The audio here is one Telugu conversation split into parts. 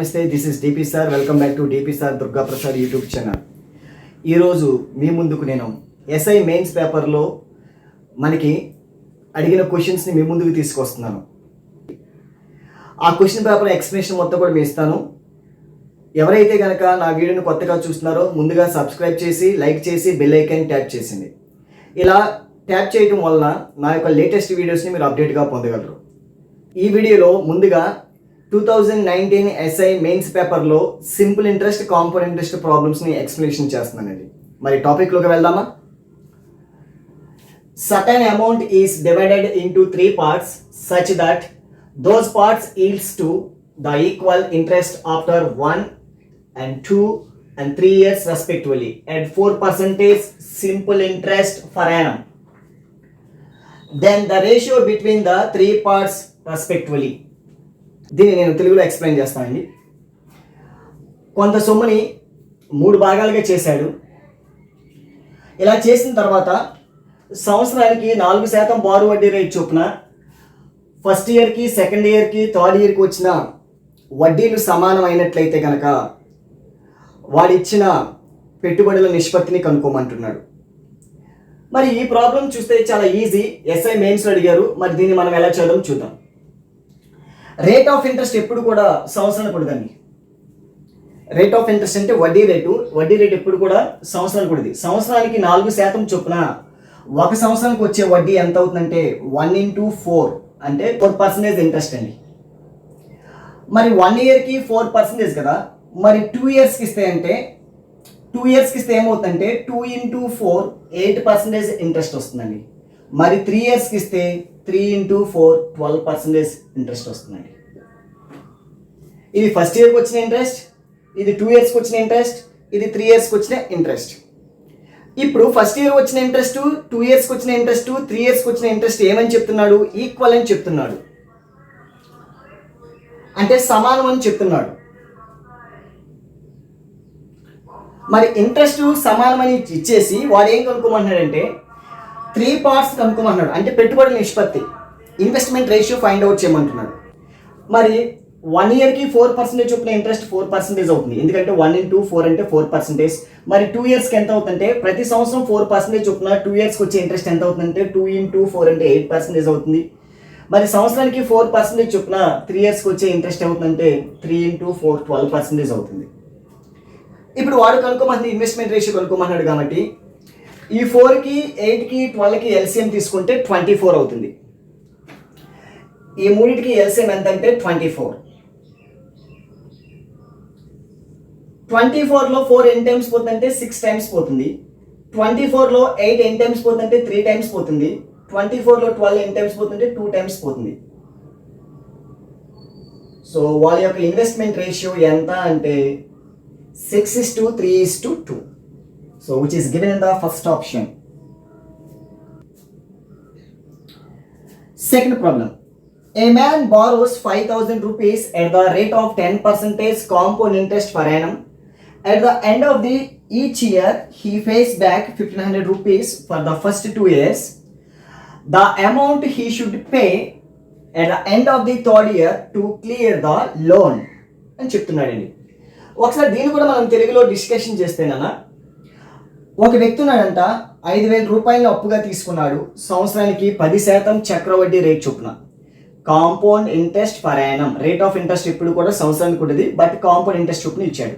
నమస్తే, this is DP sir. Welcome back to DP sir Durga Prasad YouTube channel. ఈరోజు మీ ముందుకు నేను ఎస్ఐ మెయిన్స్ పేపర్లో మనకి అడిగిన క్వశ్చన్స్ని మీ ముందుకు తీసుకొస్తున్నాను. ఆ క్వశ్చన్ పేపర్ ఎక్స్ప్లెనేషన్ మొత్తం కూడా మీ ఇస్తాను. ఎవరైతే కనుక నా వీడియోని కొత్తగా చూస్తున్నారో ముందుగా సబ్స్క్రైబ్ చేసి, లైక్ చేసి, బెల్ ఐకాన్ ట్యాప్ చేసింది. ఇలా ట్యాప్ చేయడం వలన నా యొక్క లేటెస్ట్ వీడియోస్ని మీరు అప్డేట్గా పొందగలరు. ఈ వీడియోలో ముందుగా 2019 ఎస్ఐ మెయిన్స్ పేపర్లో సింపుల్ ఇంట్రెస్ట్, కాంపౌండ్ ఇంట్రెస్ట్ ప్రాబ్లమ్స్ని ఎక్స్ప్లెనేషన్ చేస్తున్నానండి. మరి టాపిక్లోకి వెళ్దామా? Certain amount is divided into 3 parts such that those parts yields to the equal interest after 1 and 2 and 3 years respectively at 4% simple interest per annum. Then the ratio between the 3 parts respectively. దీన్ని నేను తెలుగులో ఎక్స్ప్లెయిన్ చేస్తానండి. కొంత సొమ్ముని 3 భాగాలుగా చేశాడు. ఇలా చేసిన తర్వాత సంవత్సరానికి 4% బారు వడ్డీ రేట్ చొప్పున ఫస్ట్ ఇయర్కి, సెకండ్ ఇయర్కి, థర్డ్ ఇయర్కి వచ్చిన వడ్డీలు సమానమైనట్లయితే కనుక వాడిచ్చిన పెట్టుబడుల నిష్పత్తిని కనుక్కోమంటున్నాడు. మరి ఈ ప్రాబ్లం చూస్తే చాలా ఈజీ. ఎస్ఐ మెయిన్స్లో అడిగారు. మరి దీన్ని మనం ఎలా చేద్దాం చూద్దాం. రేట్ ఆఫ్ ఇంట్రెస్ట్ ఎప్పుడు కూడా సంవత్సరానికి కూడదండి. రేట్ ఆఫ్ ఇంట్రెస్ట్ అంటే వడ్డీ రేట్ ఎప్పుడు కూడా సంవత్సరానికి కూడదు. సంవత్సరానికి 4% చొప్పున ఒక సంవత్సరానికి వచ్చే వడ్డీ ఎంత అవుతుందంటే 1 into 4 అంటే 4% ఇంట్రెస్ట్ అండి. మరి 1 ఇయర్కి 4% కదా. మరి 2 ఇయర్స్కి ఇస్తే అంటే 2 ఇయర్స్కి ఇస్తే ఏమవుతుందంటే 2 into 4 8% ఇంట్రెస్ట్ వస్తుందండి. మరి 3 ఇయర్స్కి ఇస్తే 3 into 4 12% ఇంట్రెస్ట్ వస్తుందండి. ఇది ఫస్ట్ ఇయర్కి వచ్చిన ఇంట్రెస్ట్, ఇది 2 ఇయర్స్కి వచ్చిన ఇంట్రెస్ట్, ఇది 3 ఇయర్స్కి వచ్చిన ఇంట్రెస్ట్. ఇప్పుడు ఫస్ట్ ఇయర్ వచ్చిన ఇంట్రెస్ట్, 2 ఇయర్స్కి వచ్చిన ఇంట్రెస్ట్, 3 ఇయర్స్కి వచ్చిన ఇంట్రెస్ట్ ఏమని చెప్తున్నాడు? ఈక్వల్ అని చెప్తున్నాడు. అంటే సమానం అని చెప్తున్నాడు. మరి ఇంట్రెస్ట్ సమానమని ఇచ్చేసి వాడు ఏం కనుక్కోమంటున్నాడంటే 3 పార్ట్స్ కనుక్కోమంటున్నాడు. అంటే పెట్టుబడుల నిష్పత్తి, ఇన్వెస్ట్మెంట్ రేషియో ఫైండ్ అవుట్ చేయమంటున్నాడు. మరి 1 ఇయర్కి 4% చొప్పున ఇంట్రెస్ట్ 4% అవుతుంది. ఎందుకంటే 1 into 4 అంటే 4%. మరి 2 ఇయర్స్కి ఎంత అవుతుందంటే ప్రతి సంవత్సరం 4% చొప్పున 2 ఇయర్స్కి వచ్చే ఇంట్రెస్ట్ ఎంత అవుతుందంటే 2 into 4 అంటే 8% అవుతుంది. మరి సంవత్సరానికి 4% చొప్పున 3 ఇయర్స్కి వచ్చే ఇంట్రెస్ట్ అవుతుందంటే 3 into 4 12% అవుతుంది. ఇప్పుడు వాడు కనుక్కోమంది ఇన్వెస్ట్మెంట్ రేషియో కనుక్కోమన్నాడు కాబట్టి ఈ 4కి, 8కి, 12కి ఎల్సిఎం తీసుకుంటే 24 అవుతుంది. ఈ మూడింటికి ఎల్సిఎం ఎంత అంటే 24. 24లో 4 ఎన్ని టైమ్స్ పోతుందంటే 6 టైమ్స్ పోతుంది. 24లో 8 ఎన్ని టైమ్స్ పోతుందంటే 3 టైమ్స్ పోతుంది. 24లో 12 ఎన్ని టైమ్స్ పోతుందంటే 2 టైమ్స్ పోతుంది. సో వాళ్ళ యొక్క ఇన్వెస్ట్మెంట్ రేషియో ఎంత అంటే 6:3:2. So which is given in the first option. Second problem. A man borrows 5,000 rupees at the rate of 10% compound interest per annum. At the end of each year, he pays back 1,500 rupees for the first 2 years. The amount he should pay at the end of the third year to clear the loan అని చెప్తున్నాడండి. ఒకసారి దీన్ని కూడా మనం తెలుగులో డిస్కషన్ చేస్తేనన్నా, ఒక వ్యక్తి ఉన్నాడంట 5,000 రూపాయలను అప్పుగా తీసుకున్నాడు. సంవత్సరానికి 10% చక్రవడ్డీ రేట్ చొప్పున, compound interest per annum. Rate of interest ఇప్పుడు కూడా సంవత్సరానికి ఉంటుంది, బట్ కాంపౌండ్ ఇంట్రెస్ట్ చొప్పున ఇచ్చాడు.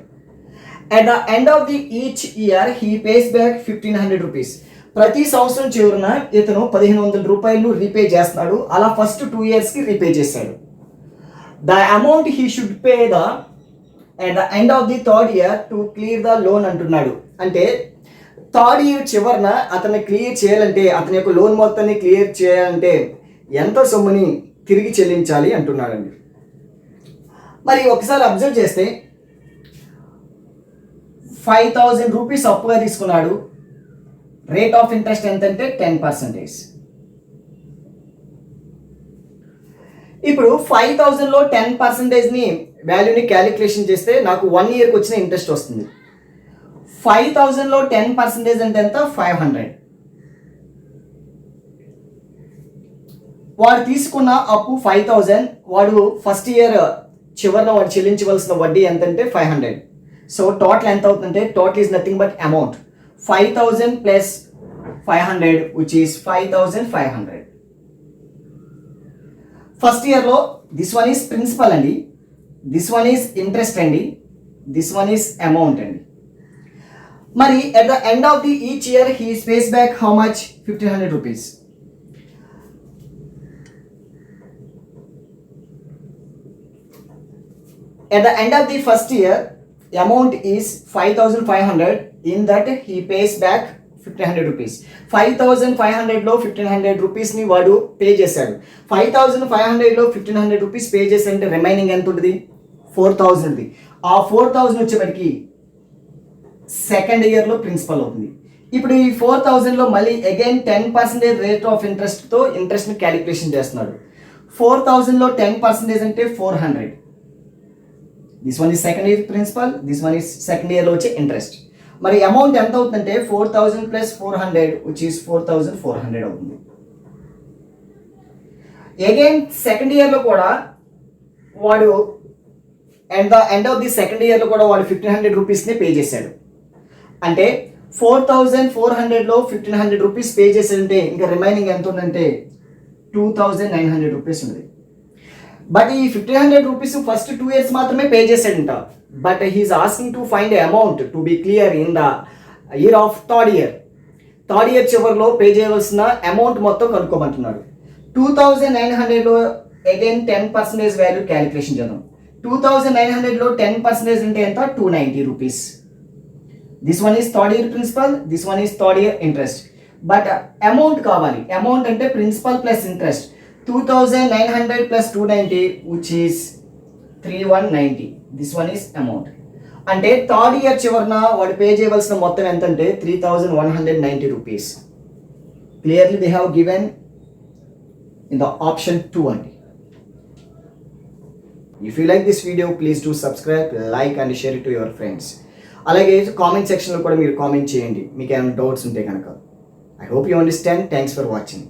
At the end of each year he face back 1,500 rupees. ప్రతి సంవత్సరం చివరన ఇతను 1,500 రూపాయలు రీపే చేస్తున్నాడు. అలా ఫస్ట్ 2 ఇయర్స్కి రీపే చేశాడు. The amount he should pay at the end of the third year to clear the loan అంటున్నాడు. అంటే థర్డ్ ఇయర్ చివరన అతన్ని క్లియర్ చేయాలంటే, అతని యొక్క లోన్ మొత్తాన్ని క్లియర్ చేయాలంటే ఎంత సొమ్ముని తిరిగి చెల్లించాలి అంటున్నాడండి. మరి ఒకసారి అబ్జర్వ్ చేస్తే 5,000 రూపీస్ అప్పుగా తీసుకున్నాడు. రేట్ ఆఫ్ ఇంట్రెస్ట్ ఎంతంటే 10%. ఇప్పుడు 5,000లో 10%ని వాల్యూని క్యాలిక్యులేషన్ చేస్తే నాకు 1 ఇయర్కి వచ్చిన ఇంట్రెస్ట్ వస్తుంది. 5,000లో 10% అంటే ఎంత? 500. వాడు తీసుకున్న అప్పు 5,000. వాడు ఫస్ట్ ఇయర్ చివరిన వాడు చెల్లించవలసిన వడ్డీ ఎంత అంటే 500. సో టోటల్ ఎంత అవుతుందంటే total is nothing but amount 5,000 plus 500 which is 5,500. First ఇయర్లో దిస్ వన్ ఈజ్ ప్రిన్సిపల్ అండి, దిస్ వన్ ఈజ్ ఇంట్రెస్ట్ అండి, దిస్ వన్ ఈజ్ అమౌంట్ అండి. మరి at the end of the each year he pays back how much? 1,500 rupees. At the end of the first year amount is 5,500. In that he pays back 1,500 rupees. 5,500 లో 1,500 rupees ని వాడు పే చేశాడు. 5,500 లో 1,500 rupees పే చేశాడంటే రిమైనింగ్ ఎంత ఉంటుంది? 4,000. ఆ 4,000 వచ్చేప్పటికి సెకండ్ ఇయర్లో ప్రిన్సిపల్ అవుతుంది. ఇప్పుడు ఈ 4,000 లో మళ్ళీ అగైన్ 10% రేట్ ఆఫ్ ఇంట్రెస్ట్తో ఇంట్రెస్ట్ని క్యాలిక్యులేషన్ చేస్తున్నాడు. 4,000 లో 10% అంటే 400. This one is second year principal, this one is second ఇయర్లో వచ్చే ఇంట్రెస్ట్. మరి అమౌంట్ ఎంత అవుతుందంటే 4,000 ప్లస్ 400 విచ్ ఈస్ 4,400 అవుతుంది. అగైన్ సెకండ్ ఇయర్లో కూడా వాడు and the end of the second ఇయర్లో కూడా వాడు 1,500 రూపీస్ని పే చేశాడు. అంటే 4,400 లో 1,500 రూపీస్ పే చేశాడంటే ఇంకా రిమైనింగ్ ఎంత ఉందంటే 2,900 రూపీస్ ఉంది. బట్ ఈ 1,500 రూపీస్ ఫస్ట్ 2 years మాత్రమే పే చేశాడంట. But he is asking to find amount to be clear in the year of third year. Third year చివరిలో పే చేయవలసిన అమౌంట్ మొత్తం కనుక్కోమంటున్నాడు. 2,900లో అగైన్ 10% వాల్యూ క్యాలిక్యులేషన్ చేద్దాం. 2,900లో 10% అంటే ఎంత? 290 rupees. This one is third year principal, this one is third year interest. But amount కావాలి. అమౌంట్ అంటే principal plus interest. 2,900 plus 290 which is 3,190. This one is amount. అంటే థర్డ్ ఇయర్ చివరిన వాడు పే చేయవలసిన మొత్తం ఎంత అంటే 3,190 rupees. Clearly they have given in the option 2 అండి. If you like this video please do subscribe, like and share it to your friends. అలాగే కామెంట్ సెక్షన్లో కూడా మీరు కామెంట్ చేయండి మీకు ఏమైనా డౌట్స్ ఉంటే కనుక. I hope you understand. Thanks for watching.